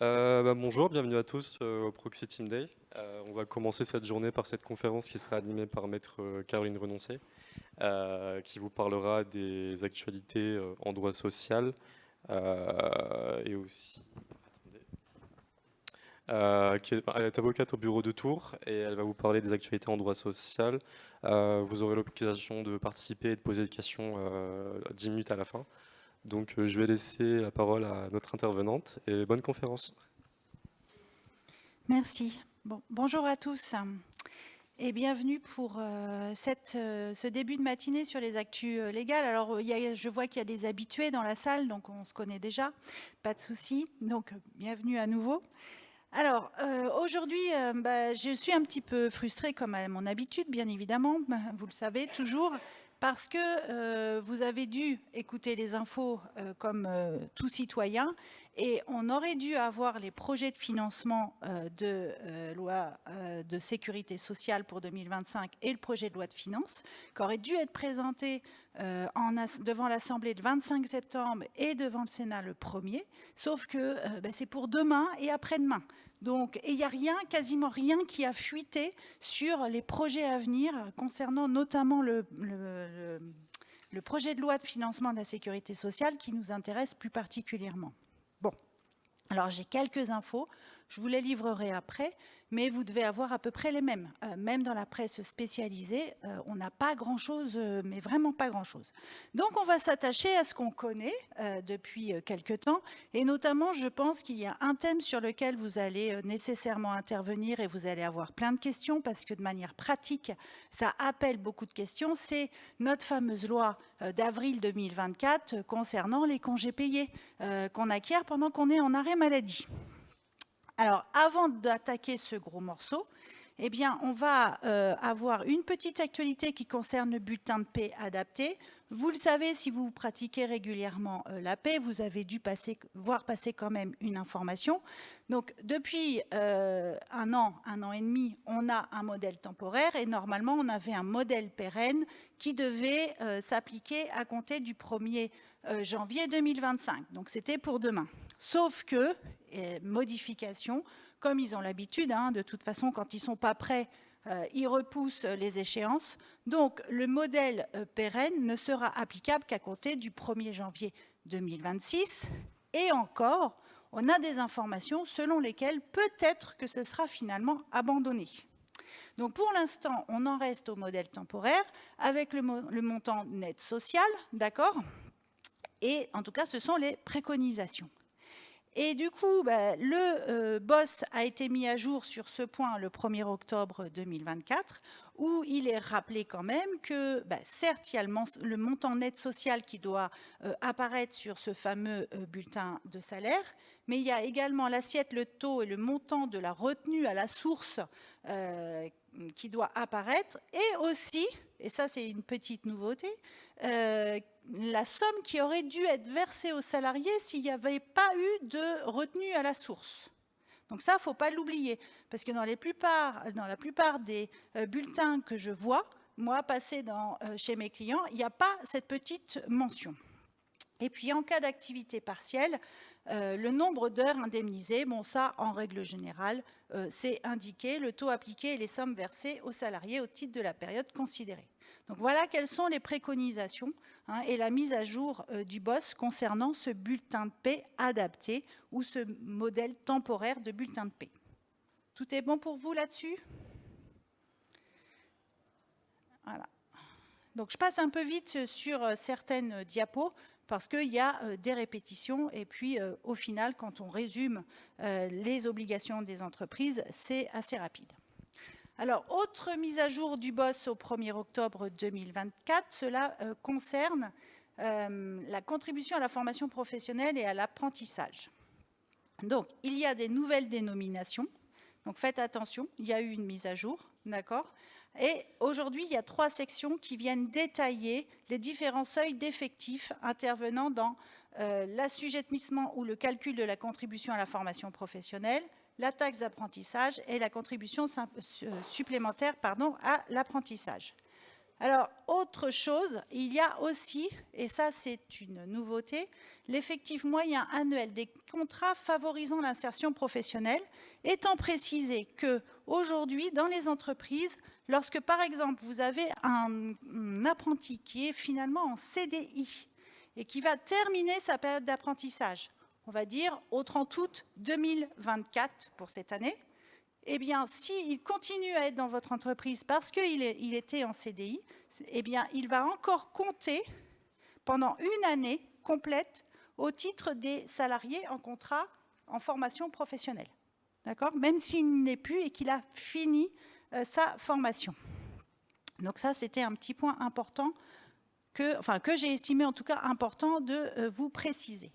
Bonjour, bienvenue à tous au Proxy Team Day. On va commencer cette journée par cette conférence qui sera animée par Maître Caroline Renoncé, qui vous parlera des actualités en droit social et aussi elle est avocate au bureau de Tours et elle va vous parler des actualités en droit social. Vous aurez l'occasion de participer et de poser des questions 10 minutes à la fin. Donc je vais laisser la parole à notre intervenante et bonne conférence. Merci. Bonjour à tous et bienvenue pour ce début de matinée sur les actus légales. Alors, je vois qu'il y a des habitués dans la salle, donc on se connaît déjà, pas de souci. Donc, bienvenue à nouveau. Alors, aujourd'hui, je suis un petit peu frustrée, comme à mon habitude, bien évidemment, vous le savez toujours, parce que vous avez dû écouter les infos comme tout citoyen, et on aurait dû avoir les projets de financement de loi de sécurité sociale pour 2025 et le projet de loi de finances, qui aurait dû être présenté devant l'Assemblée le 25 septembre et devant le Sénat le 1er, sauf que c'est pour demain et après-demain. Donc, et il n'y a rien, quasiment rien qui a fuité sur les projets à venir concernant notamment le projet de loi de financement de la sécurité sociale qui nous intéresse plus particulièrement. Bon, alors j'ai quelques infos, je vous les livrerai après, mais vous devez avoir à peu près les mêmes. Même dans la presse spécialisée, on n'a pas grand-chose, mais vraiment pas grand-chose. Donc on va s'attacher à ce qu'on connaît depuis quelque temps, et notamment je pense qu'il y a un thème sur lequel vous allez nécessairement intervenir et vous allez avoir plein de questions, parce que de manière pratique, ça appelle beaucoup de questions, c'est notre fameuse loi d'avril 2024 concernant les congés payés qu'on acquiert pendant qu'on est en arrêt maladie. Alors, avant d'attaquer ce gros morceau, eh bien, on va avoir une petite actualité qui concerne le bulletin de paie adapté. Vous le savez, si vous pratiquez régulièrement la paie, vous avez dû voir passer quand même une information. Donc, depuis un an et demi, on a un modèle temporaire et normalement, on avait un modèle pérenne qui devait s'appliquer à compter du 1er janvier 2025. Donc, c'était pour demain. Sauf que, modification, comme ils ont l'habitude, de toute façon, quand ils ne sont pas prêts, ils repoussent les échéances. Donc, le modèle pérenne ne sera applicable qu'à compter du 1er janvier 2026. Et encore, on a des informations selon lesquelles peut-être que ce sera finalement abandonné. Donc, pour l'instant, on en reste au modèle temporaire avec le montant net social, d'accord ? Et en tout cas, ce sont les préconisations. Et du coup, le BOSS a été mis à jour sur ce point le 1er octobre 2024, où il est rappelé quand même que, certes, il y a le montant net social qui doit apparaître sur ce fameux bulletin de salaire, mais il y a également l'assiette, le taux et le montant de la retenue à la source qui doit apparaître, et aussi, et ça c'est une petite nouveauté, la somme qui aurait dû être versée aux salariés s'il n'y avait pas eu de retenue à la source. Donc ça, il ne faut pas l'oublier, parce que dans la plupart des bulletins que je vois, moi, passer chez mes clients, il n'y a pas cette petite mention. Et puis, en cas d'activité partielle, le nombre d'heures indemnisées, bon ça, en règle générale, c'est indiqué, le taux appliqué et les sommes versées aux salariés au titre de la période considérée. Donc voilà quelles sont les préconisations et la mise à jour du BOSS concernant ce bulletin de paie adapté ou ce modèle temporaire de bulletin de paie. Tout est bon pour vous là-dessus? Voilà. Donc je passe un peu vite sur certaines diapos parce qu'il y a des répétitions et puis au final, quand on résume les obligations des entreprises, c'est assez rapide. Alors, autre mise à jour du BOSS au 1er octobre 2024, cela concerne la contribution à la formation professionnelle et à l'apprentissage. Donc, il y a des nouvelles dénominations. Donc, faites attention, il y a eu une mise à jour, d'accord ? Et aujourd'hui, il y a 3 sections qui viennent détailler les différents seuils d'effectifs intervenant dans l'assujettissement ou le calcul de la contribution à la formation professionnelle, la taxe d'apprentissage et la contribution supplémentaire à l'apprentissage. Alors, autre chose, il y a aussi, et ça c'est une nouveauté, l'effectif moyen annuel des contrats favorisant l'insertion professionnelle, étant précisé qu'aujourd'hui, dans les entreprises, lorsque par exemple vous avez un apprenti qui est finalement en CDI et qui va terminer sa période d'apprentissage, on va dire au 30 août 2024 pour cette année, eh bien, s'il continue à être dans votre entreprise parce qu'il était en CDI, eh bien, il va encore compter pendant une année complète au titre des salariés en contrat en formation professionnelle. D'accord ? Même s'il n'est plus et qu'il a fini sa formation. Donc ça, c'était un petit point important que j'ai estimé en tout cas important de vous préciser.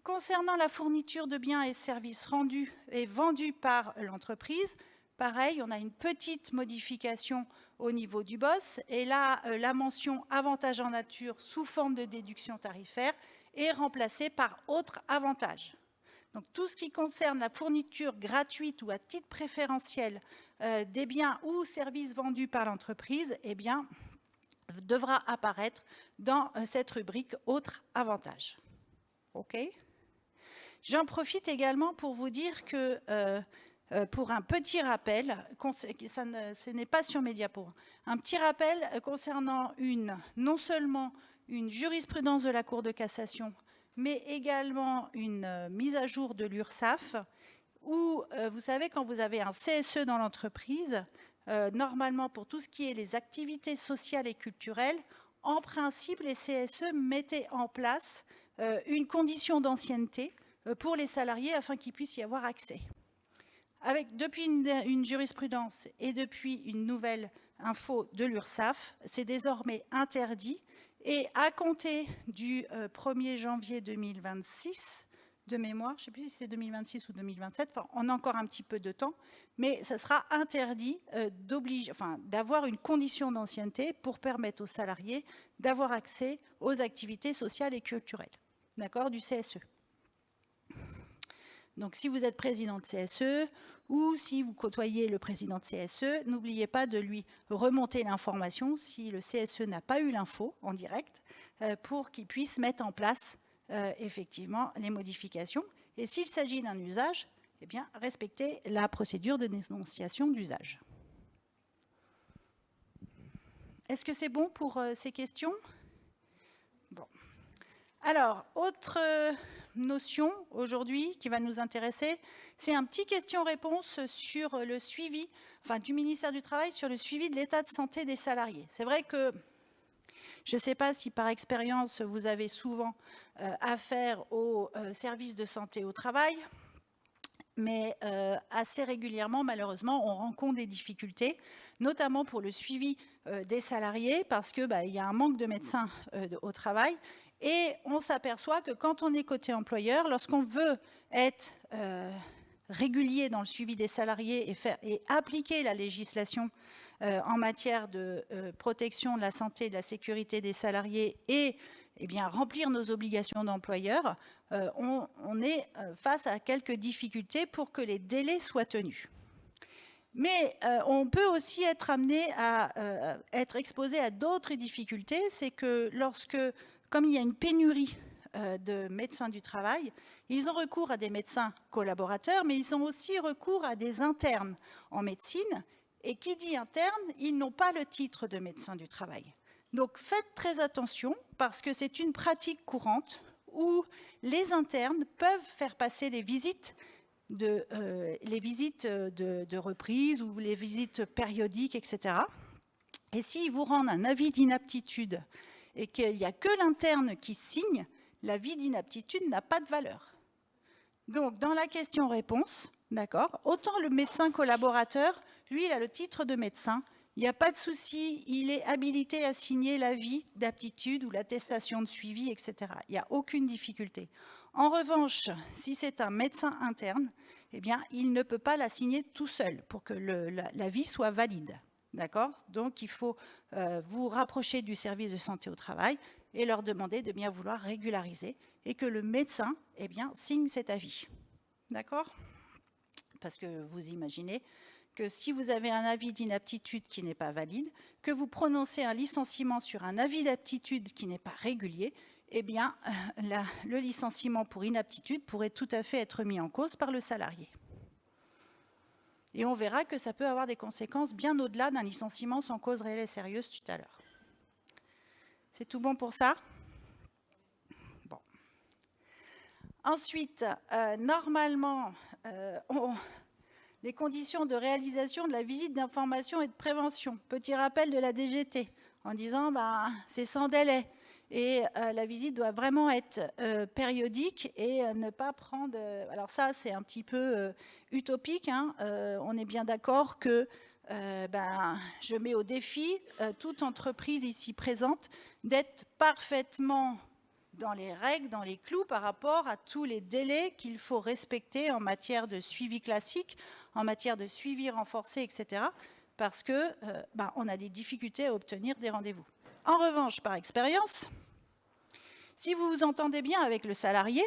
Concernant la fourniture de biens et services rendus et vendus par l'entreprise, pareil, on a une petite modification au niveau du BOSS. Et là, la mention « avantage en nature » sous forme de déduction tarifaire est remplacée par « autres avantages ». Donc, tout ce qui concerne la fourniture gratuite ou à titre préférentiel des biens ou services vendus par l'entreprise, eh bien, devra apparaître dans cette rubrique « autres avantages ». OK ? J'en profite également pour vous dire que, pour un petit rappel, ce n'est pas sur Mediapro, un petit rappel concernant non seulement une jurisprudence de la Cour de cassation, mais également une mise à jour de l'URSSAF, où, vous savez, quand vous avez un CSE dans l'entreprise, normalement, pour tout ce qui est les activités sociales et culturelles, en principe, les CSE mettaient en place une condition d'ancienneté pour les salariés afin qu'il puisse y avoir accès. Depuis une jurisprudence et depuis une nouvelle info de l'URSSAF, c'est désormais interdit et à compter du 1er janvier 2026, de mémoire, je ne sais plus si c'est 2026 ou 2027, enfin, on a encore un petit peu de temps, mais ça sera interdit d'avoir une condition d'ancienneté pour permettre aux salariés d'avoir accès aux activités sociales et culturelles, d'accord, du CSE. Donc, si vous êtes président de CSE ou si vous côtoyez le président de CSE, n'oubliez pas de lui remonter l'information si le CSE n'a pas eu l'info en direct pour qu'il puisse mettre en place effectivement les modifications. Et s'il s'agit d'un usage, eh bien, respectez la procédure de dénonciation d'usage. Est-ce que c'est bon pour ces questions ? Bon. Alors, autre notion aujourd'hui qui va nous intéresser, c'est un petit question-réponse sur le suivi, du ministère du Travail sur le suivi de l'état de santé des salariés. C'est vrai que je ne sais pas si par expérience vous avez souvent affaire aux services de santé au travail, mais assez régulièrement, malheureusement, on rencontre des difficultés, notamment pour le suivi des salariés, parce qu'il y a un manque de médecins au travail. Et on s'aperçoit que quand on est côté employeur, lorsqu'on veut être régulier dans le suivi des salariés et appliquer la législation en matière de protection de la santé et de la sécurité des salariés et remplir nos obligations d'employeur, on est face à quelques difficultés pour que les délais soient tenus. Mais on peut aussi être amené à être exposé à d'autres difficultés, c'est que comme il y a une pénurie de médecins du travail, ils ont recours à des médecins collaborateurs, mais ils ont aussi recours à des internes en médecine. Et qui dit interne, ils n'ont pas le titre de médecin du travail. Donc faites très attention, parce que c'est une pratique courante où les internes peuvent faire passer les visites de reprise ou les visites périodiques, etc. Et s'ils vous rendent un avis d'inaptitude et qu'il n'y a que l'interne qui signe, l'avis d'inaptitude n'a pas de valeur. Donc, dans la question-réponse, d'accord, autant le médecin collaborateur, lui, il a le titre de médecin, il n'y a pas de souci, il est habilité à signer l'avis d'aptitude ou l'attestation de suivi, etc. Il n'y a aucune difficulté. En revanche, si c'est un médecin interne, eh bien, il ne peut pas la signer tout seul pour que l'avis soit valide. D'accord ? Donc, il faut vous rapprocher du service de santé au travail et leur demander de bien vouloir régulariser et que le médecin signe cet avis. D'accord ? Parce que vous imaginez que si vous avez un avis d'inaptitude qui n'est pas valide, que vous prononcez un licenciement sur un avis d'aptitude qui n'est pas régulier, eh bien, le licenciement pour inaptitude pourrait tout à fait être mis en cause par le salarié. Et on verra que ça peut avoir des conséquences bien au-delà d'un licenciement sans cause réelle et sérieuse tout à l'heure. C'est tout bon pour ça? Bon. Ensuite, normalement, les conditions de réalisation de la visite d'information et de prévention. Petit rappel de la DGT en disant c'est sans délai. Et la visite doit vraiment être périodique et ne pas prendre... alors ça, c'est un petit peu utopique. Hein. On est bien d'accord que je mets au défi toute entreprise ici présente d'être parfaitement dans les règles, dans les clous par rapport à tous les délais qu'il faut respecter en matière de suivi classique, en matière de suivi renforcé, etc. Parce que on a des difficultés à obtenir des rendez-vous. En revanche, par expérience, si vous vous entendez bien avec le salarié,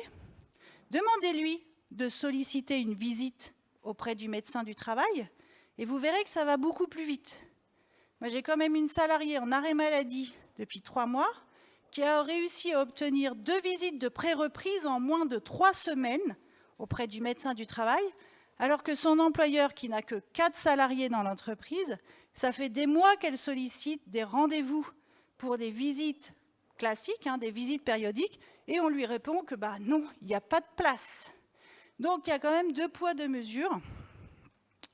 demandez-lui de solliciter une visite auprès du médecin du travail et vous verrez que ça va beaucoup plus vite. Moi, j'ai quand même une salariée en arrêt maladie depuis 3 mois qui a réussi à obtenir 2 visites de pré-reprise en moins de 3 semaines auprès du médecin du travail, alors que son employeur, qui n'a que 4 salariés dans l'entreprise, ça fait des mois qu'elle sollicite des rendez-vous pour des visites classiques, des visites périodiques, et on lui répond que non, il n'y a pas de place. Donc il y a quand même 2 poids, 2 mesures.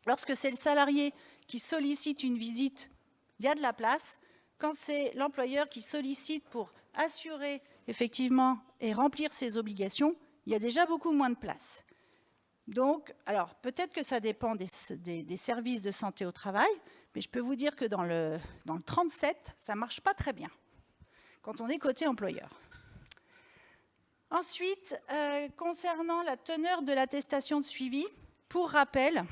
Lorsque c'est le salarié qui sollicite une visite, il y a de la place. Quand c'est l'employeur qui sollicite pour assurer effectivement et remplir ses obligations, il y a déjà beaucoup moins de place. Donc, alors peut-être que ça dépend des services de santé au travail, mais je peux vous dire que dans le 37, ça ne marche pas très bien quand on est côté employeur. Ensuite, concernant la teneur de l'attestation de suivi, pour rappel,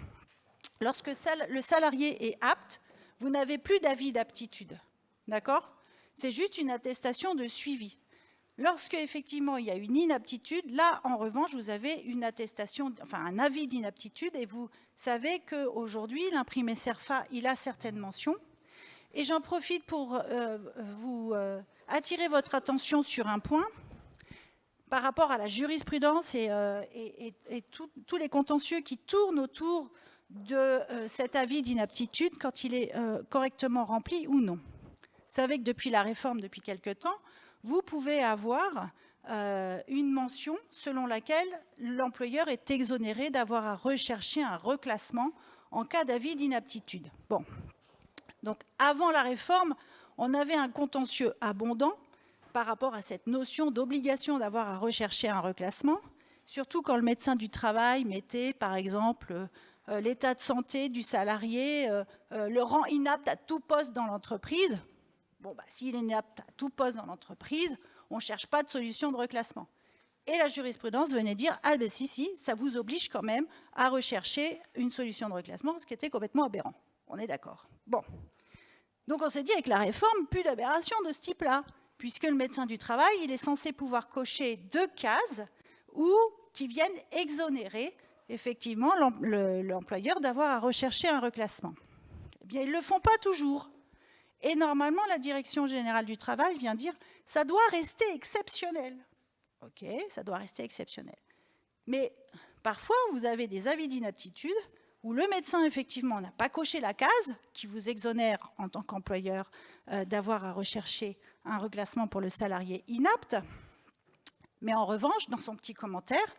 lorsque le salarié est apte, vous n'avez plus d'avis d'aptitude. D'accord? C'est juste une attestation de suivi. Lorsque, effectivement, il y a une inaptitude, là, en revanche, vous avez une attestation, un avis d'inaptitude, et vous savez qu'aujourd'hui, l'imprimé CERFA, il a certaines mentions. Et j'en profite pour vous attirer votre attention sur un point par rapport à la jurisprudence et tous les contentieux qui tournent autour de cet avis d'inaptitude quand il est correctement rempli ou non. Vous savez que depuis la réforme, depuis quelque temps, vous pouvez avoir une mention selon laquelle l'employeur est exonéré d'avoir à rechercher un reclassement en cas d'avis d'inaptitude. Bon. Donc, avant la réforme, on avait un contentieux abondant par rapport à cette notion d'obligation d'avoir à rechercher un reclassement, surtout quand le médecin du travail mettait, par exemple, l'état de santé du salarié, le rend inapte à tout poste dans l'entreprise. Bon, s'il est inapte à tout poste dans l'entreprise, on ne cherche pas de solution de reclassement. Et la jurisprudence venait dire, si, ça vous oblige quand même à rechercher une solution de reclassement, ce qui était complètement aberrant. On est d'accord. Bon. Donc on s'est dit, avec la réforme, plus d'aberration de ce type-là, puisque le médecin du travail, il est censé pouvoir cocher 2 cases qui viennent exonérer effectivement l'employeur d'avoir à rechercher un reclassement. Eh bien, ils ne le font pas toujours. Et normalement, la Direction générale du travail vient dire « ça doit rester exceptionnel ». Ok, ça doit rester exceptionnel. Mais parfois, vous avez des avis d'inaptitude où le médecin, effectivement, n'a pas coché la case qui vous exonère en tant qu'employeur d'avoir à rechercher un reclassement pour le salarié inapte. Mais en revanche, dans son petit commentaire,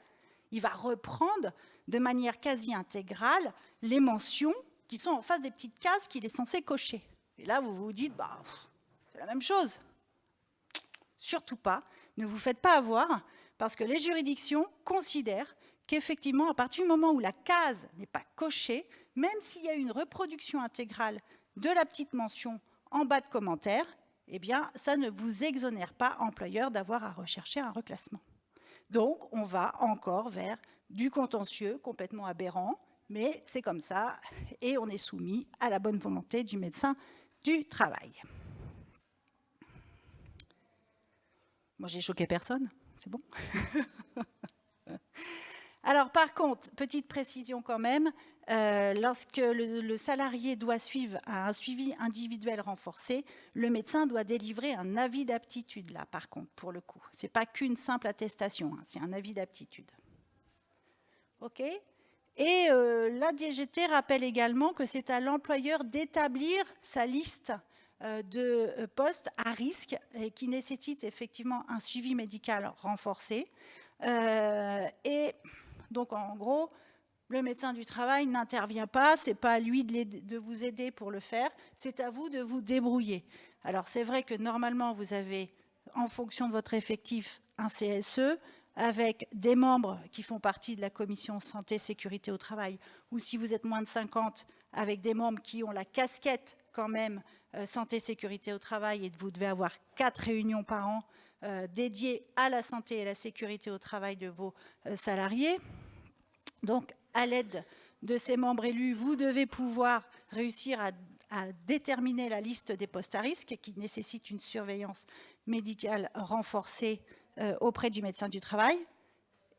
il va reprendre de manière quasi intégrale les mentions qui sont en face des petites cases qu'il est censé cocher. Et là, vous vous dites, c'est la même chose. Surtout pas, ne vous faites pas avoir, parce que les juridictions considèrent qu'effectivement, à partir du moment où la case n'est pas cochée, même s'il y a une reproduction intégrale de la petite mention en bas de commentaire, eh bien, ça ne vous exonère pas, employeur, d'avoir à rechercher un reclassement. Donc, on va encore vers du contentieux complètement aberrant, mais c'est comme ça, et on est soumis à la bonne volonté du médecin du travail. Moi, j'ai choqué personne, c'est bon. Alors, par contre, petite précision quand même, Lorsque le salarié doit suivre un suivi individuel renforcé, le médecin doit délivrer un avis d'aptitude, là, par contre, pour le coup. Ce n'est pas qu'une simple attestation, hein, c'est un avis d'aptitude. OK ? Et la DGT rappelle également que c'est à l'employeur d'établir sa liste de postes à risque et qui nécessitent effectivement un suivi médical renforcé. Et donc, en gros, le médecin du travail n'intervient pas, ce n'est pas à lui de vous aider pour le faire, c'est à vous de vous débrouiller. Alors, c'est vrai que normalement, vous avez, en fonction de votre effectif, un CSE, avec des membres qui font partie de la commission santé sécurité au travail, ou si vous êtes moins de 50, avec des membres qui ont la casquette quand même santé sécurité au travail, et vous devez avoir 4 réunions par an dédiées à la santé et à la sécurité au travail de vos salariés. Donc, à l'aide de ces membres élus, vous devez pouvoir réussir à déterminer la liste des postes à risque qui nécessitent une surveillance médicale renforcée auprès du médecin du travail.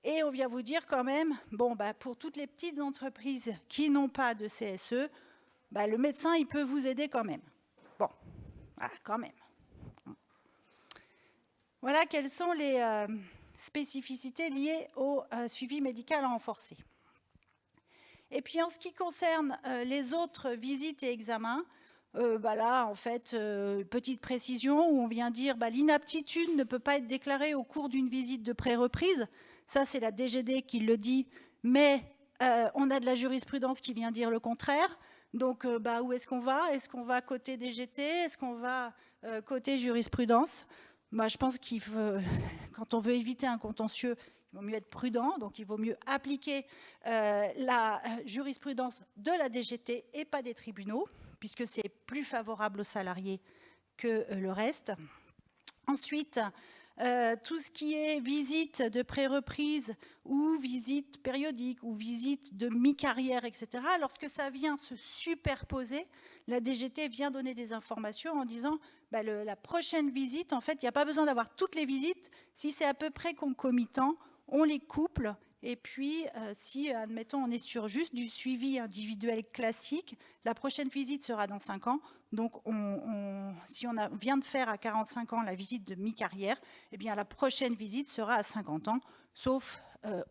Et on vient vous dire quand même, bon, pour toutes les petites entreprises qui n'ont pas de CSE, le médecin, il peut vous aider quand même. Bon, voilà, quand même. Voilà quelles sont les spécificités liées au suivi médical renforcé. Et puis, en ce qui concerne les autres visites et examens, là, en fait, petite précision où on vient dire l'inaptitude ne peut pas être déclarée au cours d'une visite de pré-reprise. Ça, c'est la DGD qui le dit, mais on a de la jurisprudence qui vient dire le contraire. Donc, où est-ce qu'on va? Est-ce qu'on va côté DGT? Est-ce qu'on va côté jurisprudence? Je pense qu'il faut, quand on veut éviter un contentieux, il vaut mieux être prudent, donc il vaut mieux appliquer la jurisprudence de la DGT et pas des tribunaux, puisque c'est plus favorable aux salariés que le reste. Ensuite, tout ce qui est visite de pré-reprise ou visite périodique ou visite de mi-carrière, etc., lorsque ça vient se superposer, la DGT vient donner des informations en disant la prochaine visite, en fait, il n'y a pas besoin d'avoir toutes les visites. Si c'est à peu près concomitant, on les couple. Et puis, si, admettons, on est sur juste du suivi individuel classique, la prochaine visite sera dans 5 ans. Donc, si on vient de faire à 45 ans la visite de mi-carrière, eh bien, la prochaine visite sera à 50 ans, sauf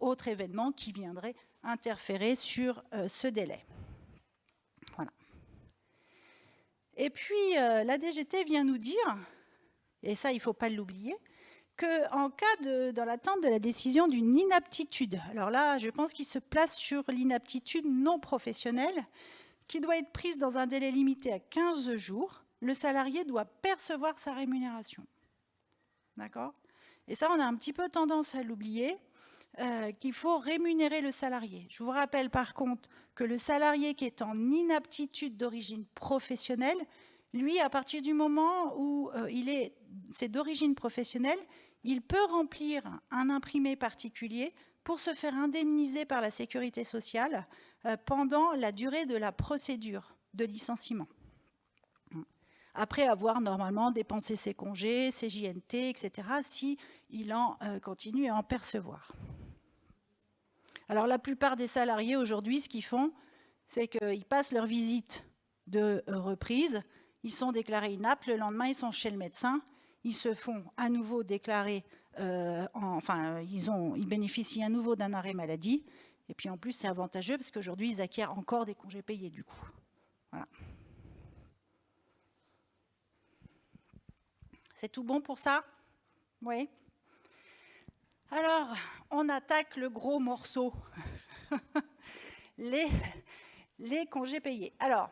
autre événement qui viendrait interférer sur ce délai. Voilà. Et puis, la DGT vient nous dire, et ça, il ne faut pas l'oublier, qu'en cas dans l'attente de la décision d'une inaptitude, alors là, je pense qu'il se place sur l'inaptitude non professionnelle, qui doit être prise dans un délai limité à 15 jours, le salarié doit percevoir sa rémunération. D'accord ? Et ça, on a un petit peu tendance à l'oublier, qu'il faut rémunérer le salarié. Je vous rappelle par contre que le salarié qui est en inaptitude d'origine professionnelle, lui, à partir du moment où c'est d'origine professionnelle, il peut remplir un imprimé particulier pour se faire indemniser par la sécurité sociale pendant la durée de la procédure de licenciement. Après avoir normalement dépensé ses congés, ses JNT, etc., s'il en continue à en percevoir. Alors la plupart des salariés aujourd'hui, ce qu'ils font, c'est qu'ils passent leur visite de reprise, ils sont déclarés inaptes, le lendemain ils sont chez le médecin, ils se font à nouveau déclarer, ils bénéficient à nouveau d'un arrêt maladie, et puis en plus c'est avantageux parce qu'aujourd'hui ils acquièrent encore des congés payés du coup. Voilà. C'est tout bon pour ça? Oui. Alors, on attaque le gros morceau, les congés payés. Alors,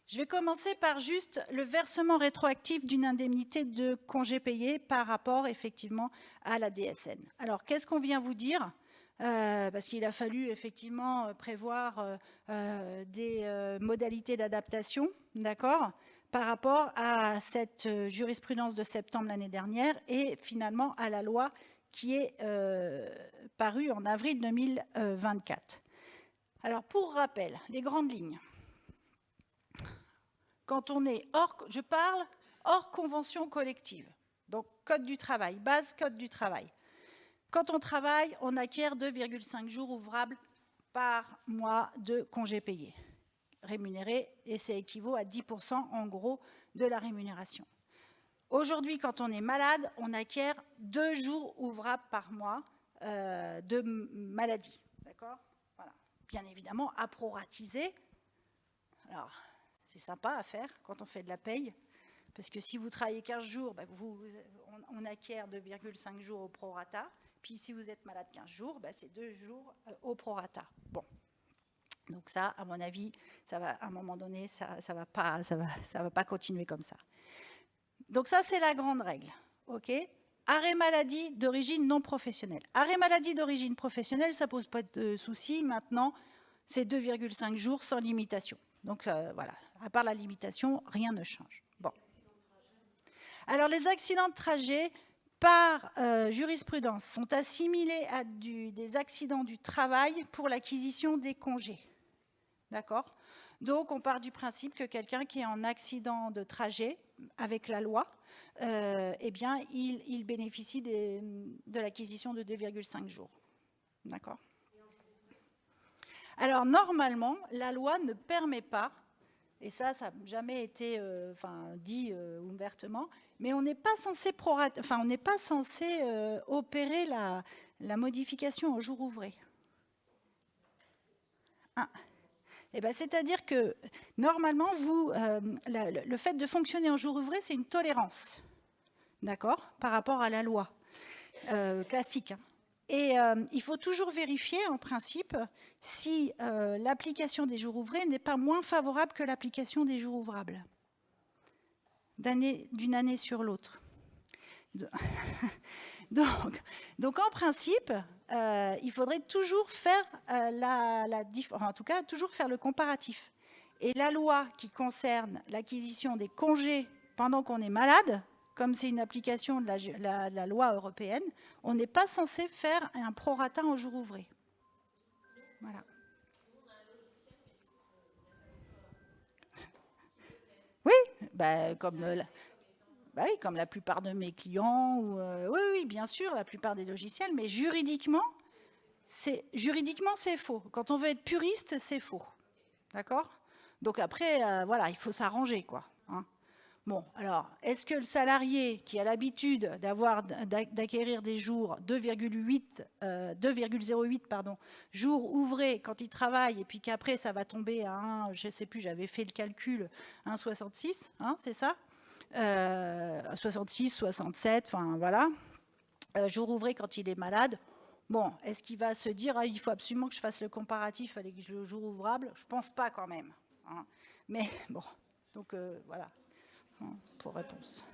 je vais commencer par juste le versement rétroactif d'une indemnité de congés payés par rapport effectivement à la DSN. Alors, qu'est-ce qu'on vient vous dire ? Parce qu'il a fallu effectivement prévoir des modalités d'adaptation, d'accord, par rapport à cette jurisprudence de septembre l'année dernière et finalement à la loi qui est parue en avril 2024. Alors, pour rappel, les grandes lignes. Quand on est je parle hors convention collective, donc code du travail, base code du travail. Quand on travaille, on acquiert 2,5 jours ouvrables par mois de congés payés rémunérés, et ça équivaut à 10% en gros de la rémunération. Aujourd'hui, quand on est malade, on acquiert 2 jours ouvrables par mois de maladie. D'accord ? Voilà. Bien évidemment, à proratiser. Alors, c'est sympa à faire quand on fait de la paye, parce que si vous travaillez 15 jours, ben on acquiert 2,5 jours au prorata. Puis si vous êtes malade 15 jours, ben c'est 2 jours au prorata. Bon. Donc ça, à mon avis, ça va, à un moment donné, ça va pas continuer comme ça. Donc ça, c'est la grande règle. OK ? Arrêt maladie d'origine non professionnelle. Arrêt maladie d'origine professionnelle, ça ne pose pas de souci. Maintenant, c'est 2,5 jours sans limitation. Donc voilà, à part la limitation, rien ne change. Bon. Alors les accidents de trajet, par jurisprudence, sont assimilés à des accidents du travail pour l'acquisition des congés. D'accord ? Donc, on part du principe que quelqu'un qui est en accident de trajet avec la loi, eh bien, il bénéficie de l'acquisition de 2,5 jours. D'accord ? Alors, normalement, la loi ne permet pas, et ça n'a jamais été dit ouvertement, mais on n'est pas censé, opérer la modification au jour ouvré. Ah. Eh ben, c'est-à-dire que, normalement, le fait de fonctionner en jour ouvré, c'est une tolérance, d'accord, par rapport à la loi classique. Hein. Et il faut toujours vérifier, en principe, si l'application des jours ouvrés n'est pas moins favorable que l'application des jours ouvrables, d'une année sur l'autre. Donc, en principe, il faudrait toujours faire en tout cas, toujours faire le comparatif. Et la loi qui concerne l'acquisition des congés pendant qu'on est malade, comme c'est une application de la loi européenne, on n'est pas censé faire un prorata en jour ouvré. Voilà. Oui, comme la plupart de mes clients. Oui, bien sûr, la plupart des logiciels, mais juridiquement, c'est faux. Quand on veut être puriste, c'est faux. D'accord ? Donc après, voilà, il faut s'arranger, quoi. Hein. Bon, alors, est-ce que le salarié qui a l'habitude d'acquérir des jours 2,08 jours ouvrés quand il travaille, et puis qu'après ça va tomber à je ne sais plus, j'avais fait le calcul, 1,66, hein, c'est ça ? 66, 67, enfin voilà, jour ouvré quand il est malade. Bon, est-ce qu'il va se dire il faut absolument que je fasse le comparatif avec le jour ouvrable ? Je ne pense pas quand même. Hein. Mais bon, donc voilà, pour réponse.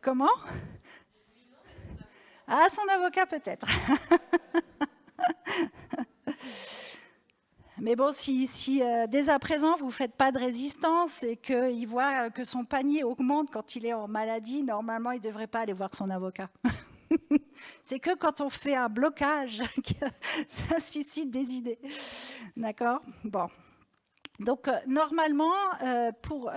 Comment ? Ah, son avocat peut-être. Mais bon, si dès à présent, vous ne faites pas de résistance et qu'il voit que son panier augmente quand il est en maladie, normalement, il ne devrait pas aller voir son avocat. C'est que quand on fait un blocage que ça suscite des idées. D'accord ? Bon. Donc, normalement, pour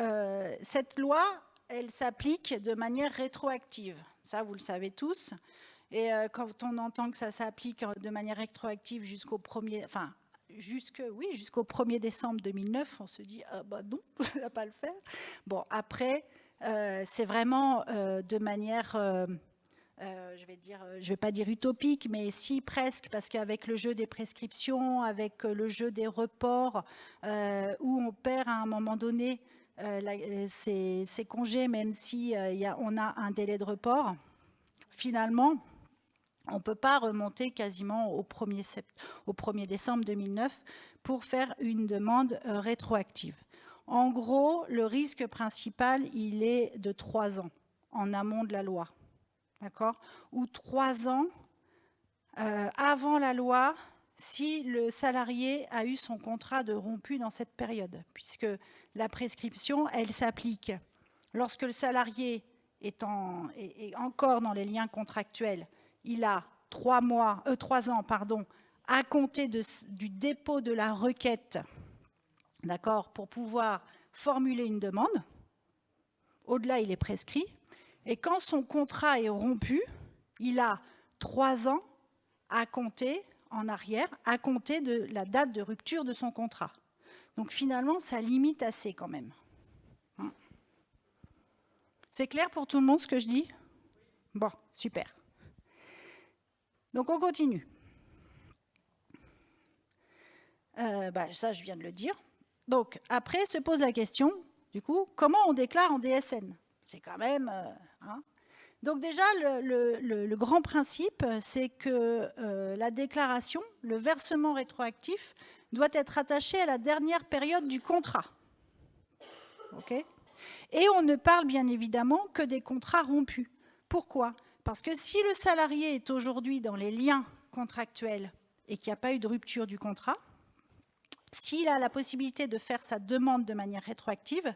cette loi, elle s'applique de manière rétroactive. Ça, vous le savez tous. Et quand on entend que ça s'applique de manière rétroactive jusqu'au 1er décembre 2009, on se dit « Ah bah non, ça ne va pas le faire ». Bon, après, c'est vraiment de manière, je ne vais pas dire utopique, mais si presque, parce qu'avec le jeu des prescriptions, avec le jeu des reports, où on perd à un moment donné ces congés, même si on a un délai de report, finalement, on ne peut pas remonter quasiment au 1er décembre 2009 pour faire une demande rétroactive. En gros, le risque principal, il est de 3 ans en amont de la loi. D'accord ? Ou 3 ans avant la loi, si le salarié a eu son contrat de rompu dans cette période, puisque la prescription, elle s'applique lorsque le salarié est encore dans les liens contractuels. Il a 3 ans à compter du dépôt de la requête, d'accord, pour pouvoir formuler une demande. Au-delà, il est prescrit. Et quand son contrat est rompu, il a 3 ans à compter en arrière à compter de la date de rupture de son contrat. Donc finalement, ça limite assez quand même. Hein. C'est clair pour tout le monde ce que je dis? Bon, super. Donc on continue. Ça, je viens de le dire. Donc après se pose la question, du coup, comment on déclare en DSN? C'est quand même... hein. Donc déjà, le grand principe, c'est que la déclaration, le versement rétroactif, doit être attaché à la dernière période du contrat. Okay. Et on ne parle bien évidemment que des contrats rompus. Pourquoi? Parce que si le salarié est aujourd'hui dans les liens contractuels et qu'il n'y a pas eu de rupture du contrat, s'il a la possibilité de faire sa demande de manière rétroactive,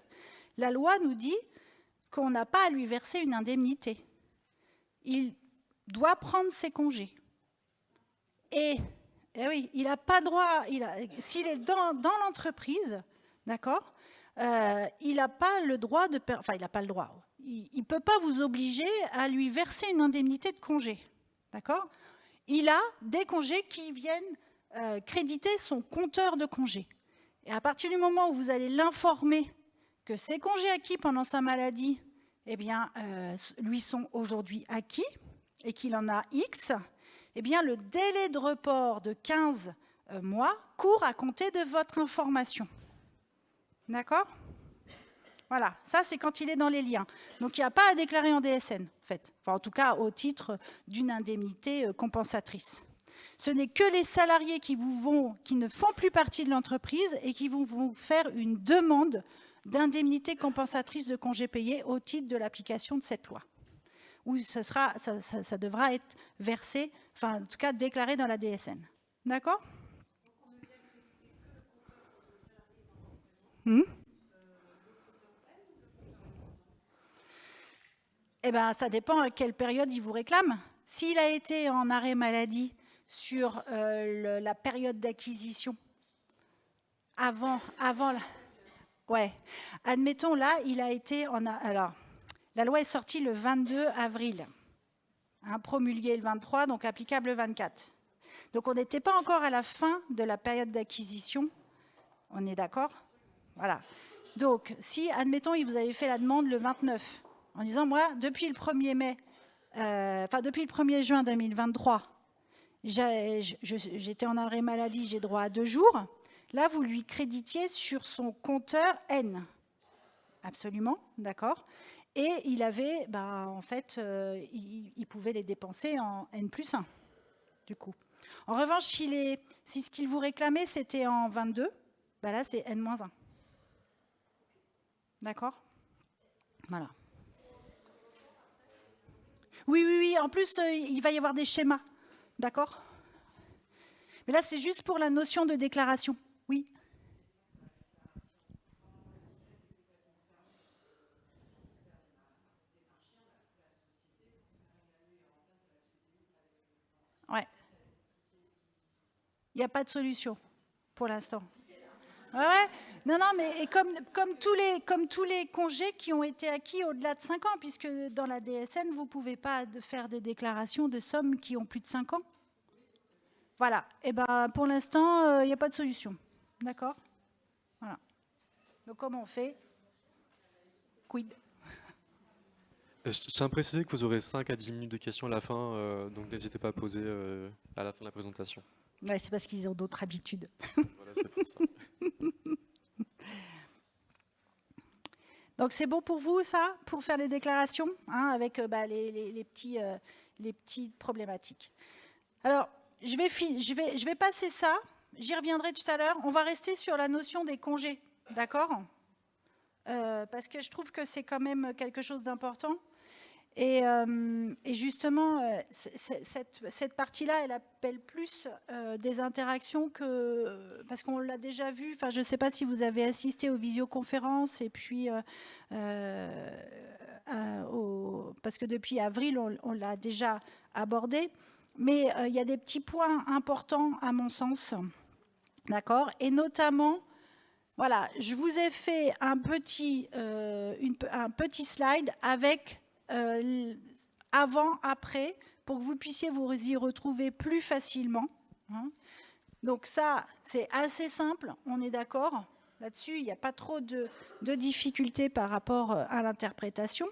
la loi nous dit qu'on n'a pas à lui verser une indemnité. Il doit prendre ses congés. Et oui, il n'a pas droit, s'il est dans l'entreprise, d'accord, il n'a pas le droit de... Enfin, il n'a pas le droit. Il ne peut pas vous obliger à lui verser une indemnité de congé. D'accord? Il a des congés qui viennent créditer son compteur de congés. Et à partir du moment où vous allez l'informer que ses congés acquis pendant sa maladie, eh bien, lui sont aujourd'hui acquis et qu'il en a X, eh bien, le délai de report de 15 mois court à compter de votre information. D'accord? Voilà, ça c'est quand il est dans les liens. Donc il n'y a pas à déclarer en DSN, en fait. Enfin, en tout cas, au titre d'une indemnité compensatrice. Ce n'est que les salariés qui ne font plus partie de l'entreprise et qui vont vous faire une demande d'indemnité compensatrice de congés payés au titre de l'application de cette loi. Où ça devra être versé, enfin en tout cas déclaré dans la DSN. D'accord? Eh bien, ça dépend à quelle période il vous réclame. S'il a été en arrêt maladie sur la période d'acquisition, avant ouais, admettons là, il a été en... Alors, la loi est sortie le 22 avril, hein, promulguée le 23, donc applicable le 24. Donc on n'était pas encore à la fin de la période d'acquisition, on est d'accord? Voilà. Donc, si, admettons, il vous avait fait la demande le 29, en disant, moi, depuis le 1er mai, depuis le 1er juin 2023, j'étais en arrêt maladie, j'ai droit à 2 jours. Là, vous lui créditiez sur son compteur N. Absolument, d'accord. Et il avait, en fait, il pouvait les dépenser en N+1, du coup. En revanche, si ce qu'il vous réclamait, c'était en 22, là, c'est N-1. D'accord? Voilà. Oui. En plus, il va y avoir des schémas. D'accord? Mais là, c'est juste pour la notion de déclaration. Oui. Ouais. Il n'y a pas de solution pour l'instant. Ouais. Non, mais et comme tous les congés qui ont été acquis au-delà de 5 ans, puisque dans la DSN, vous ne pouvez pas faire des déclarations de sommes qui ont plus de 5 ans. Voilà. Et pour l'instant, il n'y a pas de solution. D'accord? Voilà. Donc, comment on fait? Quid? Je tiens à préciser que vous aurez 5 à 10 minutes de questions à la fin, donc n'hésitez pas à poser à la fin de la présentation. Ouais, c'est parce qu'ils ont d'autres habitudes. Voilà, c'est pour ça. Donc c'est bon pour vous, ça, pour faire les déclarations, hein, avec les petites problématiques. Alors, je vais passer ça, j'y reviendrai tout à l'heure. On va rester sur la notion des congés, d'accord? Parce que je trouve que c'est quand même quelque chose d'important. Et justement, cette partie-là, elle appelle plus des interactions que... Parce qu'on l'a déjà vu, je ne sais pas si vous avez assisté aux visioconférences, et puis... parce que depuis avril, on l'a déjà abordé. Mais il y a des petits points importants, à mon sens, d'accord? Et notamment... Voilà, je vous ai fait un petit slide avec avant, après, pour que vous puissiez vous y retrouver plus facilement. hein. Donc ça, c'est assez simple, on est d'accord. Là-dessus, il n'y a pas trop de difficultés par rapport à l'interprétation.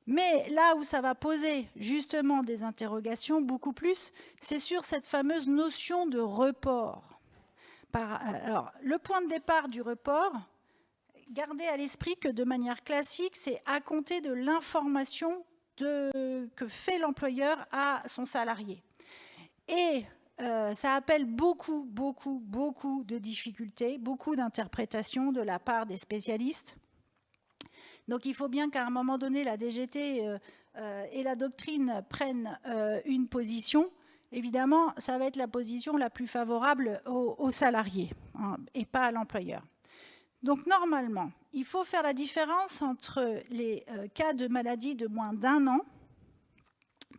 Mais là où ça va poser justement des interrogations beaucoup plus, c'est sur cette fameuse notion de report. Alors, le point de départ du report, gardez à l'esprit que de manière classique, c'est à compter de l'information que fait l'employeur à son salarié. Et ça appelle beaucoup de difficultés, beaucoup d'interprétations de la part des spécialistes. Donc il faut bien qu'à un moment donné, la DGT et la doctrine prennent une position. Évidemment, ça va être la position la plus favorable aux salariés, hein, et pas à l'employeur. Donc normalement, il faut faire la différence entre les cas de maladie de moins d'1 an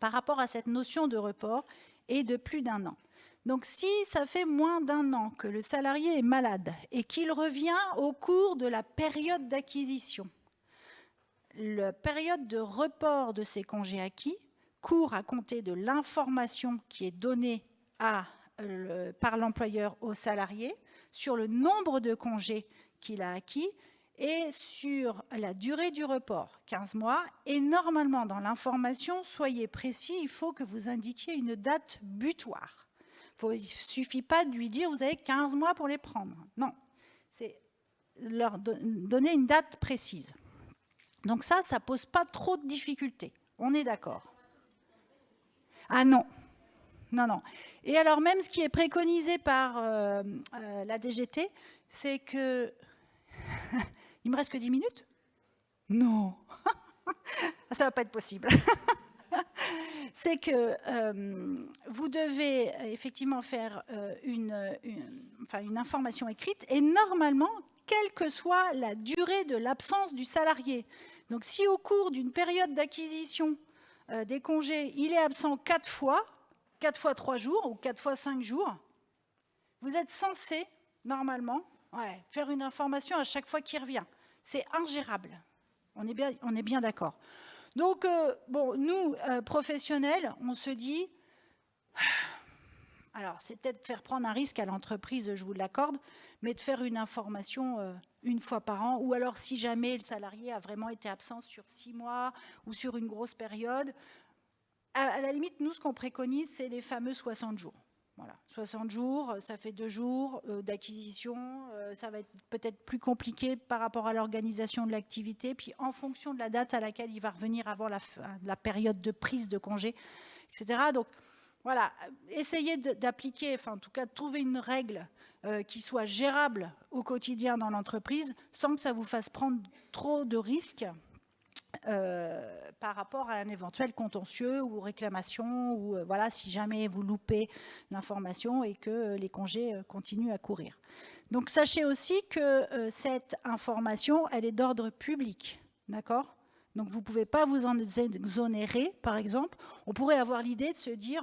par rapport à cette notion de report et de plus d'1 an. Donc si ça fait moins d'1 an que le salarié est malade et qu'il revient au cours de la période d'acquisition, la période de report de ces congés acquis court à compter de l'information qui est donnée par l'employeur au salarié sur le nombre de congés qu'il a acquis et sur la durée du report, 15 mois. Et normalement, dans l'information, soyez précis, il faut que vous indiquiez une date butoir. Il ne suffit pas de lui dire « vous avez 15 mois pour les prendre ». Non, c'est leur donner une date précise. Donc ça ne pose pas trop de difficultés. On est d'accord? Ah non. Non. Et alors même ce qui est préconisé par la DGT, c'est que... Il me reste que 10 minutes? Non. Ça ne va pas être possible. C'est que vous devez effectivement faire une information écrite et normalement, quelle que soit la durée de l'absence du salarié. Donc si au cours d'une période d'acquisition des congés, il est absent 4 fois 3 jours ou 4 fois 5 jours, vous êtes censé, normalement, faire une information à chaque fois qu'il revient. C'est ingérable. On est bien d'accord. Donc, nous, professionnels, on se dit, alors c'est peut-être faire prendre un risque à l'entreprise, je vous l'accorde, mais de faire une information une fois par an, ou alors si jamais le salarié a vraiment été absent sur 6 mois ou sur une grosse période, à la limite, nous, ce qu'on préconise, c'est les fameux 60 jours. Voilà, 60 jours, ça fait 2 jours d'acquisition, ça va être peut-être plus compliqué par rapport à l'organisation de l'activité, puis en fonction de la date à laquelle il va revenir avant la période de prise de congé, etc. Donc voilà, essayez d'appliquer, enfin en tout cas de trouver une règle qui soit gérable au quotidien dans l'entreprise, sans que ça vous fasse prendre trop de risques par rapport à un éventuel contentieux ou réclamation, ou voilà, si jamais vous loupez l'information et que les congés continuent à courir. Donc sachez aussi que cette information, elle est d'ordre public, d'accord? Donc vous ne pouvez pas vous en exonérer, par exemple. On pourrait avoir l'idée de se dire,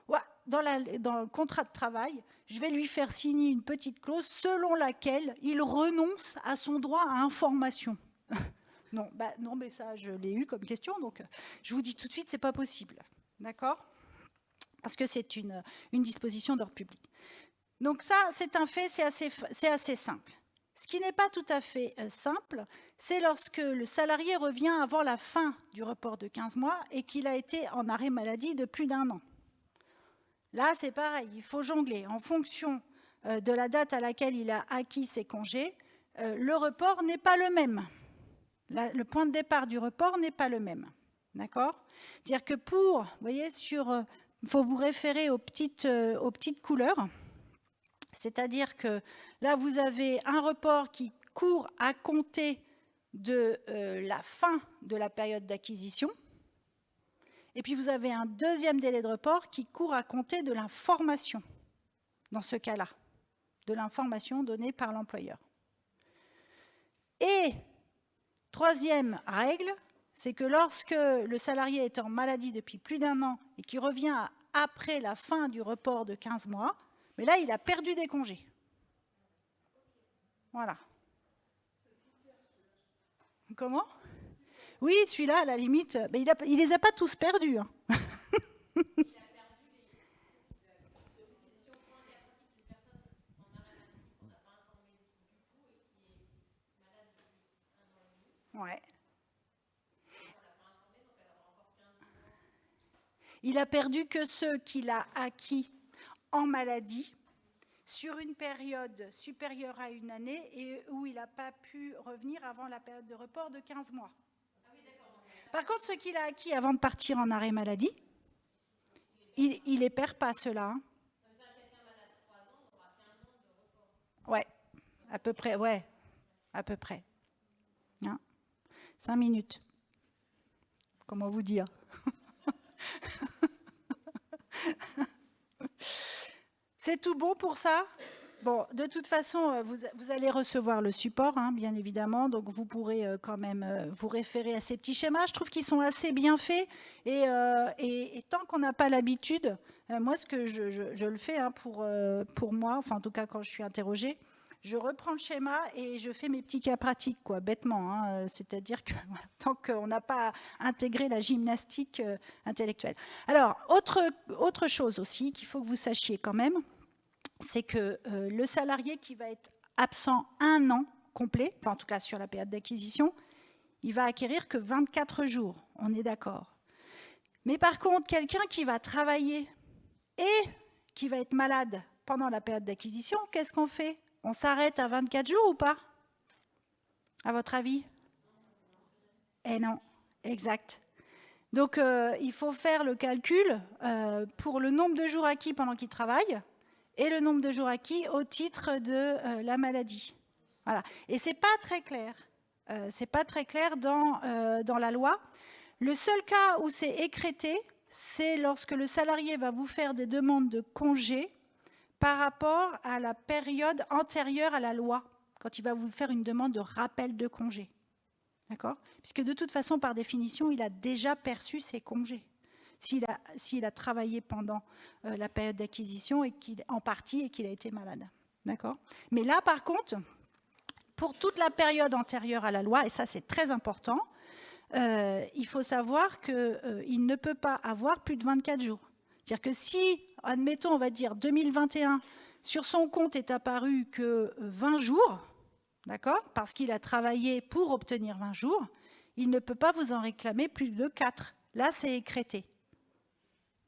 ouais, dans le contrat de travail, je vais lui faire signer une petite clause selon laquelle il renonce à son droit à information. Non, mais ça, je l'ai eu comme question, donc je vous dis tout de suite, ce n'est pas possible. D'accord? Parce que c'est une disposition d'ordre public. Donc ça, c'est un fait, c'est assez simple. Ce qui n'est pas tout à fait simple, c'est lorsque le salarié revient avant la fin du report de 15 mois et qu'il a été en arrêt maladie de plus d'1 an. Là, c'est pareil, il faut jongler. En fonction de la date à laquelle il a acquis ses congés, le report n'est pas le même. Le point de départ du report n'est pas le même. D'accord? C'est-à-dire que vous voyez, il faut vous référer aux petites couleurs. C'est-à-dire que là, vous avez un report qui court à compter de la fin de la période d'acquisition. Et puis, vous avez un deuxième délai de report qui court à compter de l'information, dans ce cas-là, de l'information donnée par l'employeur. Et troisième règle, c'est que lorsque le salarié est en maladie depuis plus d'1 an et qu'il revient après la fin du report de 15 mois, mais là, il a perdu des congés. Voilà. Comment? Oui, celui-là, à la limite, mais il ne les a pas tous perdus. Hein. Ouais. Il a perdu que ceux qu'il a acquis en maladie sur une période supérieure à une année et où il n'a pas pu revenir avant la période de report de 15 mois. Par contre, ce qu'il a acquis avant de partir en arrêt maladie, il ne les perd pas, ceux-là. Hein. Ouais, à peu près, ouais, à peu près. Hein 5 minutes. Comment vous dire? C'est tout bon pour ça? Bon, de toute façon, vous allez recevoir le support, hein, bien évidemment, donc vous pourrez quand même vous référer à ces petits schémas. Je trouve qu'ils sont assez bien faits et tant qu'on n'a pas l'habitude, moi, ce que je le fais hein, pour moi, enfin en tout cas quand je suis interrogée, je reprends le schéma et je fais mes petits cas pratiques, quoi, bêtement. Hein, c'est-à-dire que voilà, tant qu'on n'a pas intégré la gymnastique intellectuelle. Alors, autre chose aussi qu'il faut que vous sachiez quand même, c'est que le salarié qui va être absent 1 an complet, enfin en tout cas sur la période d'acquisition, il va acquérir que 24 jours, on est d'accord. Mais par contre, quelqu'un qui va travailler et qui va être malade pendant la période d'acquisition, qu'est-ce qu'on fait? On s'arrête à 24 jours ou pas? À votre avis? Eh non, exact. Donc il faut faire le calcul pour le nombre de jours acquis pendant qu'il travaille et le nombre de jours acquis au titre de la maladie. Voilà. Et ce n'est pas très clair. C'est pas très clair dans la loi. Le seul cas où c'est écrété, c'est lorsque le salarié va vous faire des demandes de congé par rapport à la période antérieure à la loi, quand il va vous faire une demande de rappel de congé. D'accord? Puisque de toute façon, par définition, il a déjà perçu ses congés. S'il a travaillé pendant la période d'acquisition et en partie et qu'il a été malade. D'accord? Mais là, par contre, pour toute la période antérieure à la loi, et ça c'est très important, il faut savoir qu'il ne peut pas avoir plus de 24 jours. C'est-à-dire que si, admettons, on va dire 2021, sur son compte est apparu que 20 jours, d'accord, parce qu'il a travaillé pour obtenir 20 jours, il ne peut pas vous en réclamer plus de 4. Là, c'est écrété.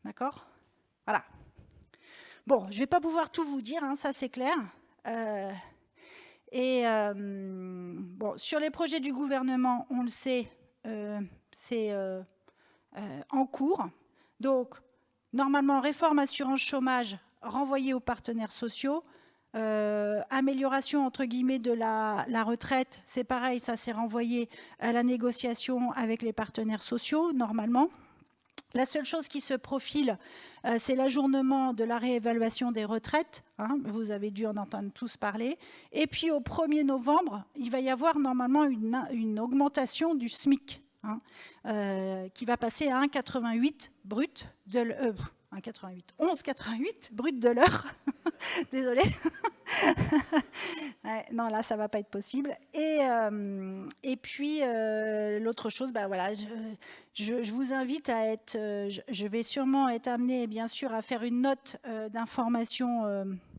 D'accord? Voilà. Bon, je ne vais pas pouvoir tout vous dire, hein, ça c'est clair. Bon, sur les projets du gouvernement, on le sait, c'est en cours. Donc, normalement, réforme assurance chômage renvoyée aux partenaires sociaux. Amélioration, entre guillemets, de la retraite, c'est pareil, ça s'est renvoyé à la négociation avec les partenaires sociaux, normalement. La seule chose qui se profile, c'est l'ajournement de la réévaluation des retraites. Hein, vous avez dû en entendre tous parler. Et puis, au 1er novembre, il va y avoir normalement une augmentation du SMIC, hein, qui va passer à 1,88 brut de 11,88 brut de l'heure. Désolée. Ouais, non, là, ça ne va pas être possible. Et puis, l'autre chose, bah, voilà, je vous invite à être... je vais sûrement être amenée, bien sûr, à faire une note d'information,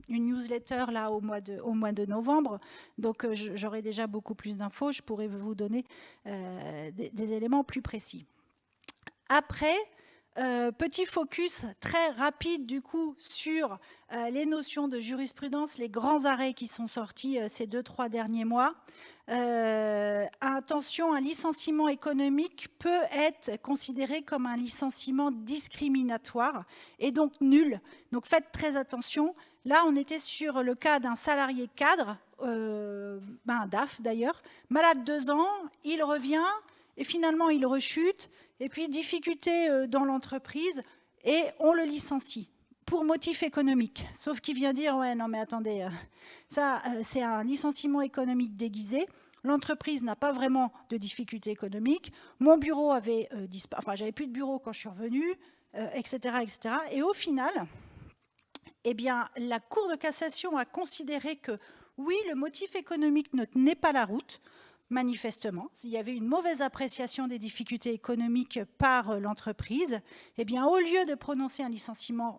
une newsletter, là, au mois de novembre. Donc, j'aurai déjà beaucoup plus d'infos. Je pourrai vous donner des éléments plus précis. Après... petit focus très rapide du coup sur les notions de jurisprudence, les grands arrêts qui sont sortis ces 2-3 derniers mois. Attention, un licenciement économique peut être considéré comme un licenciement discriminatoire et donc nul. Donc faites très attention. Là, on était sur le cas d'un salarié cadre, un DAF d'ailleurs, malade 2 ans, il revient et finalement il rechute. Et puis, difficulté dans l'entreprise, et on le licencie pour motif économique. Sauf qu'il vient dire, ouais, non mais attendez, ça c'est un licenciement économique déguisé. L'entreprise n'a pas vraiment de difficulté économique. Mon bureau avait disparu, enfin j'avais plus de bureau quand je suis revenue, etc., etc. Et au final, eh bien, la Cour de cassation a considéré que oui, le motif économique ne tenait pas la route. Manifestement, s'il y avait une mauvaise appréciation des difficultés économiques par l'entreprise, eh bien, au lieu de prononcer un licenciement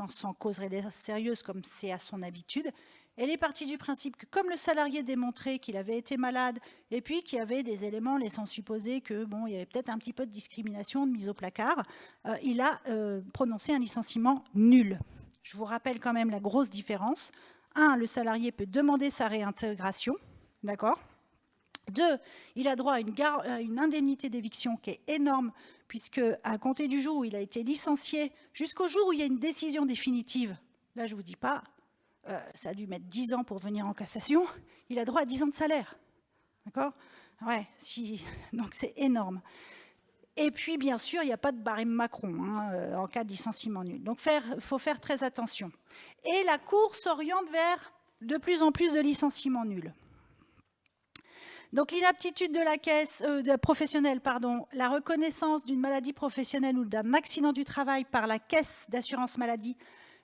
sans cause sérieuse comme c'est à son habitude, Elle est partie du principe que comme le salarié démontrait qu'il avait été malade et puis qu'il y avait des éléments laissant supposer que bon, il y avait peut-être un petit peu de discrimination, de mise au placard, il a prononcé un licenciement nul. Je vous rappelle quand même la grosse différence. 1, le salarié peut demander sa réintégration, d'accord ? 2, il a droit à une indemnité d'éviction qui est énorme, puisque à compter du jour où il a été licencié, jusqu'au jour où il y a une décision définitive, là je ne vous dis pas, ça a dû mettre 10 ans pour venir en cassation, il a droit à 10 ans de salaire. D'accord ? Ouais, donc c'est énorme. Et puis, bien sûr, il n'y a pas de barème Macron en cas de licenciement nul. Donc, il faut faire très attention. Et la Cour s'oriente vers de plus en plus de licenciements nuls. Donc, l'inaptitude de la caisse professionnelle, la reconnaissance d'une maladie professionnelle ou d'un accident du travail par la caisse d'assurance maladie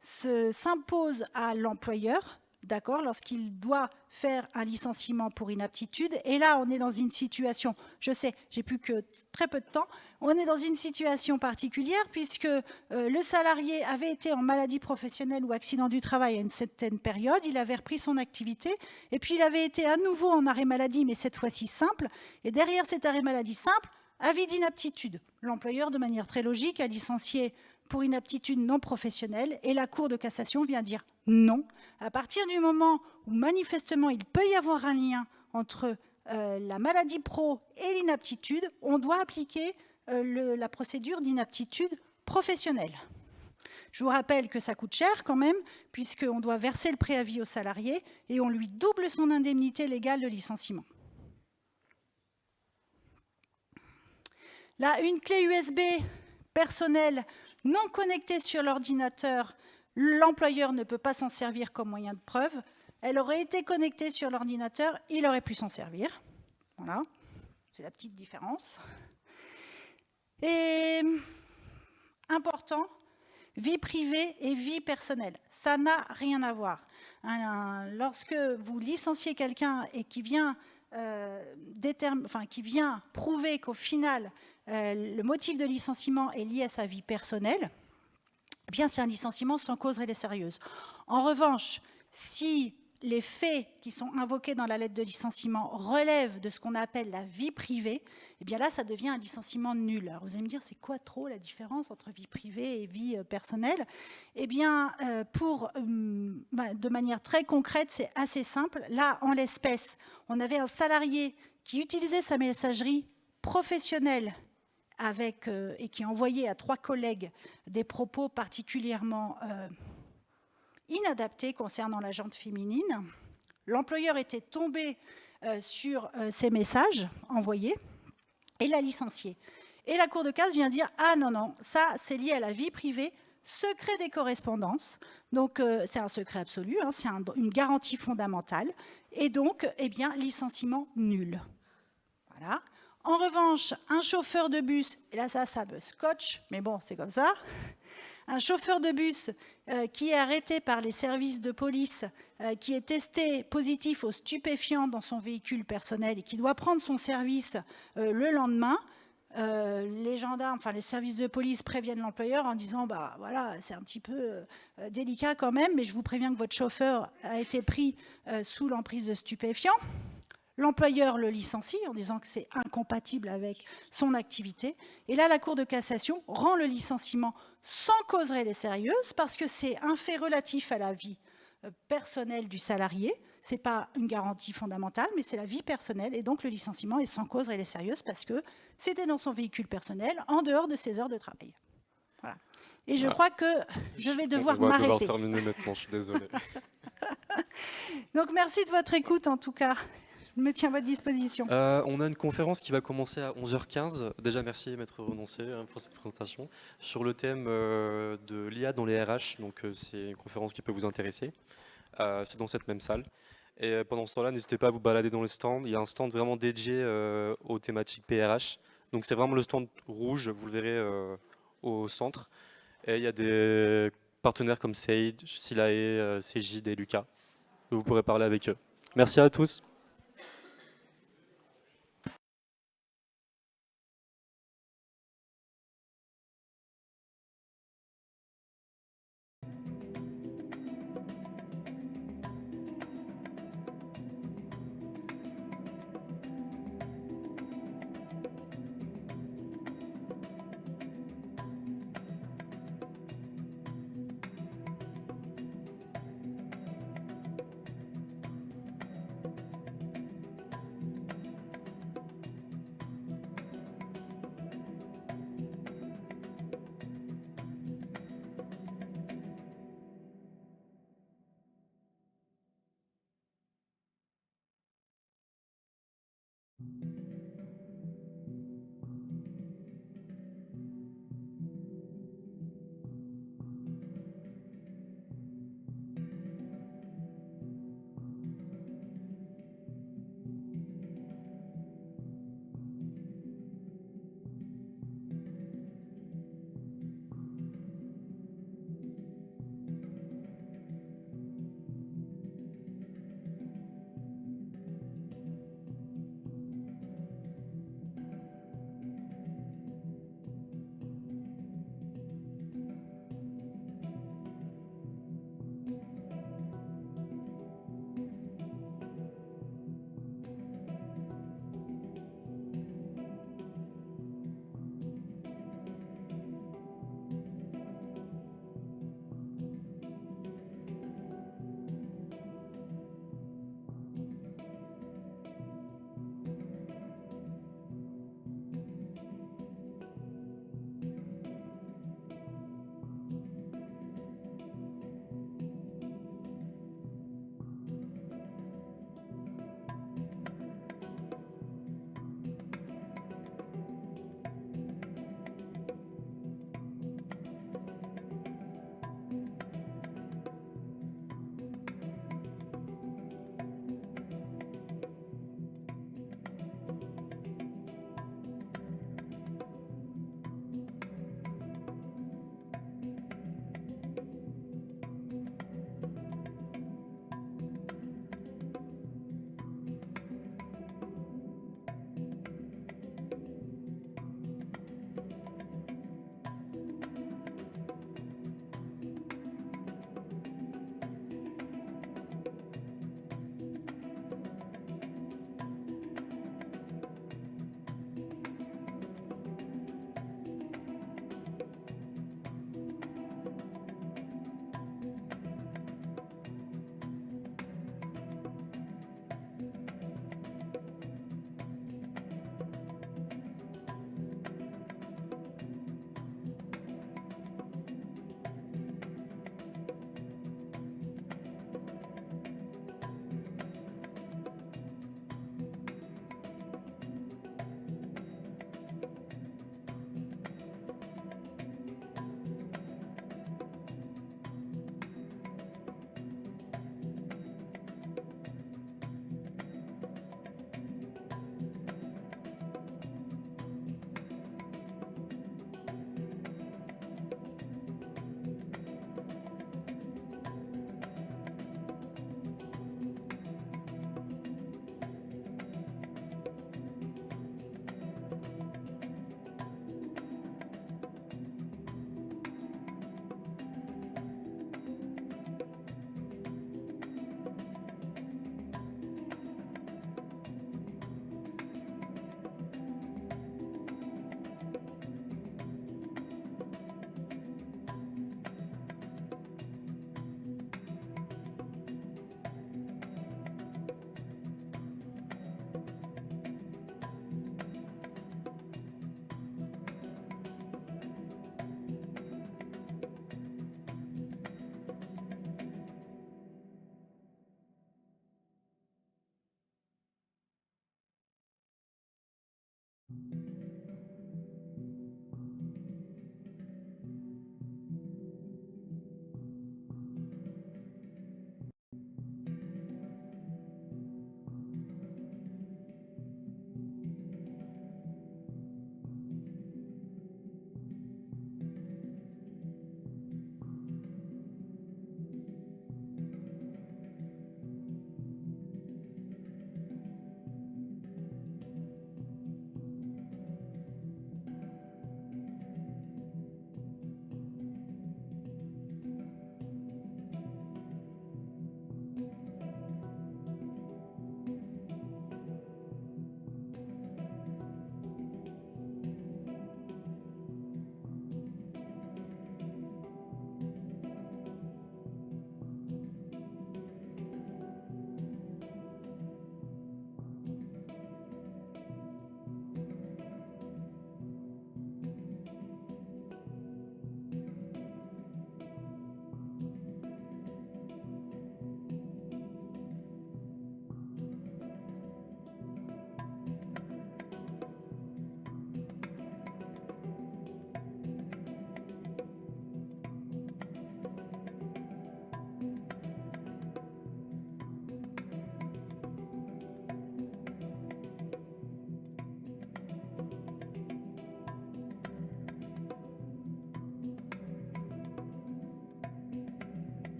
s'impose à l'employeur, d'accord, lorsqu'il doit faire un licenciement pour inaptitude. Et là, on est dans une situation, je sais, j'ai plus que très peu de temps, on est dans une situation particulière puisque le salarié avait été en maladie professionnelle ou accident du travail à une certaine période, il avait repris son activité, et puis il avait été à nouveau en arrêt maladie, mais cette fois-ci simple, et derrière cet arrêt maladie simple, avis d'inaptitude. L'employeur, de manière très logique, a licencié pour inaptitude non professionnelle, et la Cour de cassation vient dire non. À partir du moment où manifestement il peut y avoir un lien entre la maladie pro et l'inaptitude, on doit appliquer la procédure d'inaptitude professionnelle. Je vous rappelle que ça coûte cher quand même, puisqu'on doit verser le préavis au salarié et on lui double son indemnité légale de licenciement. Là, une clé USB personnelle non connectée sur l'ordinateur, l'employeur ne peut pas s'en servir comme moyen de preuve. Elle aurait été connectée sur l'ordinateur, il aurait pu s'en servir. Voilà, c'est la petite différence. Et important, vie privée et vie personnelle, ça n'a rien à voir. Lorsque vous licenciez quelqu'un et qui vient prouver qu'au final, le motif de licenciement est lié à sa vie personnelle, eh bien c'est un licenciement sans cause réelle et sérieuse. En revanche, si les faits qui sont invoqués dans la lettre de licenciement relèvent de ce qu'on appelle la vie privée, eh bien là, ça devient un licenciement nul. Alors vous allez me dire, c'est quoi trop la différence entre vie privée et vie personnelle ? Eh bien, de manière très concrète, c'est assez simple. Là, en l'espèce, on avait un salarié qui utilisait sa messagerie professionnelle et qui envoyait à 3 collègues des propos particulièrement inadaptés concernant la gente féminine. L'employeur était tombé sur ces messages envoyés et l'a licencié. Et la Cour de casse vient dire « Ah non, non, ça c'est lié à la vie privée, secret des correspondances. » Donc c'est un secret absolu, c'est une garantie fondamentale. Et donc, eh bien, licenciement nul. Voilà. En revanche, un chauffeur de bus, et là ça me scotche, mais bon, c'est comme ça, un chauffeur de bus qui est arrêté par les services de police, qui est testé positif aux stupéfiants dans son véhicule personnel et qui doit prendre son service le lendemain, les gendarmes, les services de police préviennent l'employeur en disant bah voilà, c'est un petit peu délicat quand même, mais je vous préviens que votre chauffeur a été pris sous l'emprise de stupéfiants. L'employeur le licencie en disant que c'est incompatible avec son activité. Et là, la Cour de cassation rend le licenciement sans cause réelle et sérieuse parce que c'est un fait relatif à la vie personnelle du salarié. Ce n'est pas une garantie fondamentale, mais c'est la vie personnelle. Et donc, le licenciement est sans cause réelle et sérieuse parce que c'était dans son véhicule personnel, en dehors de ses heures de travail. Voilà. Et je crois que je vais devoir m'arrêter. On va devoir terminer maintenant, je suis désolé. Donc, merci de votre écoute, en tout cas. Je me tiens à votre disposition. On a une conférence qui va commencer à 11h15. Déjà, merci Maître Renoncé pour cette présentation. Sur le thème de l'IA dans les RH. Donc, c'est une conférence qui peut vous intéresser. C'est dans cette même salle. Et pendant ce temps-là, n'hésitez pas à vous balader dans les stands. Il y a un stand vraiment dédié aux thématiques PRH. Donc, c'est vraiment le stand rouge, vous le verrez au centre. Et il y a des partenaires comme Sage, Silae, Cégide et Lucas. Vous pourrez parler avec eux. Merci à tous.